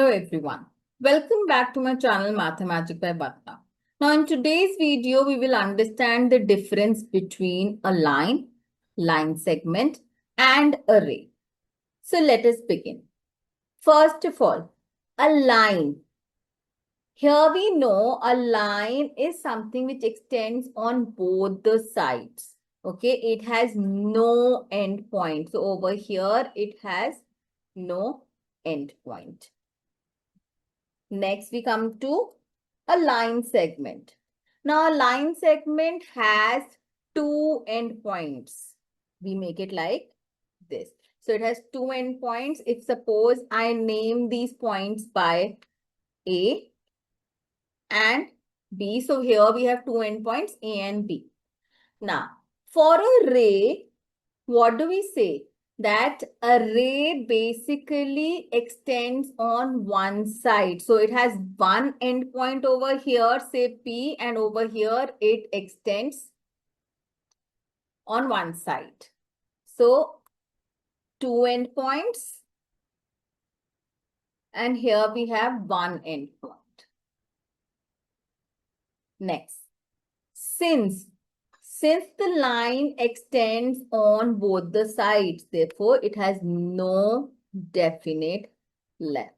Hello everyone. Welcome back to my channel Mathematic by Bhatna. Now in today's video, we will understand the difference between a line, line segment and a ray. So let us begin. First of all, a line. Here we know a line is something which extends on both the sides. Okay, it has no end point. So over here, it has no end point. Next, we come to a line segment. Now, a line segment has two endpoints. We make it like this. So, it has two endpoints. If suppose I name these points by A and B. So, here we have two endpoints A and B. Now, for a ray, what do we say? That a ray basically extends on one side. So it has one endpoint over here, say P, and over here it extends on one side. So two endpoints, and here we have one endpoint. Next, since the line extends on both the sides, therefore it has no definite length.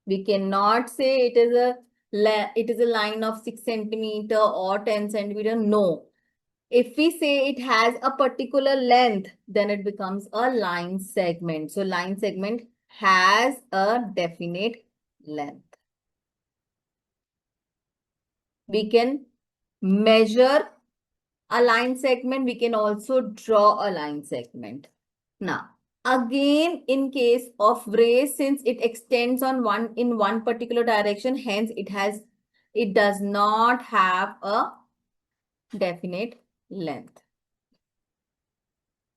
We cannot say it is a line of 6 centimeter or 10 centimeter. No. If we say it has a particular length, then it becomes a line segment. So line segment has a definite length. We can measure a line segment. We can also draw a line segment. Now, again, in case of ray, since it extends on one particular direction, hence it does not have a definite length.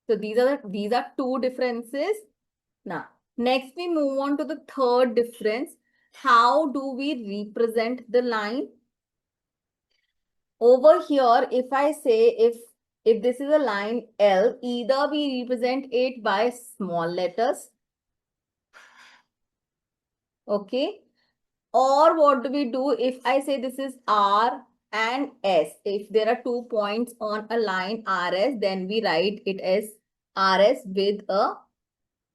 So these are two differences. Now, next we move on to the third difference. How do we represent the line? Over here, if I say if this is a line L, either we represent it by small letters, okay, or what do we do if I say this is R and S? If there are 2 points on a line RS, then we write it as RS with a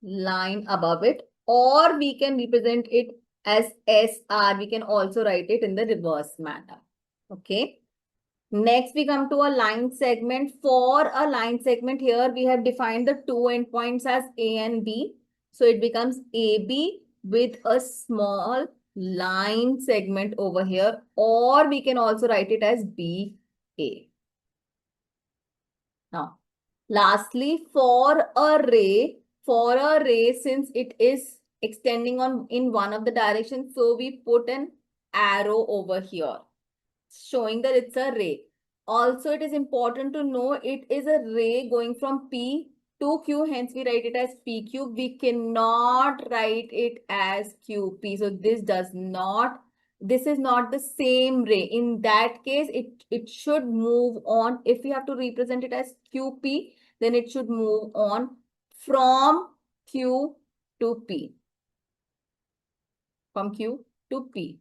line above it, or we can represent it as SR. We can also write it in the reverse manner, okay. Next, we come to a line segment. For a line segment, here we have defined the two endpoints as A and B. So it becomes AB with a small line segment over here, or we can also write it as BA. Now, lastly, for a ray, since it is extending in one of the directions, so we put an arrow over here, showing that it's a ray. Also, it is important to know it is a ray going from P to Q, hence we write it as PQ. We cannot write it as QP. So this is not the same ray. In that case, it should move on. If we have to represent it as QP, then it should move on from Q to P. From Q to P.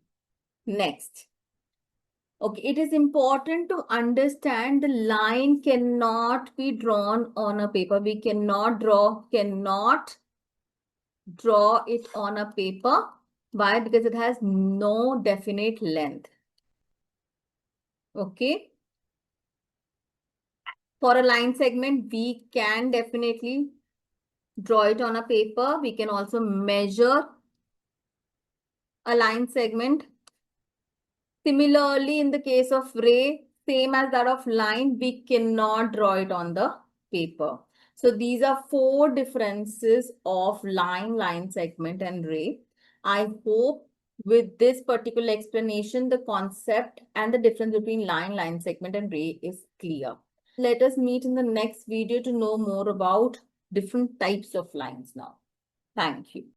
Next. Okay, it is important to understand the line cannot be drawn on a paper. We cannot draw it on a paper. Why? Because it has no definite length. Okay. For a line segment, we can definitely draw it on a paper. We can also measure a line segment. Similarly, in the case of ray, same as that of line, we cannot draw it on the paper. So these are 4 differences of line segment and ray. I hope with this particular explanation, the concept and the difference between line segment and ray is clear. Let us meet in the next video to know more about different types of lines now. Thank you.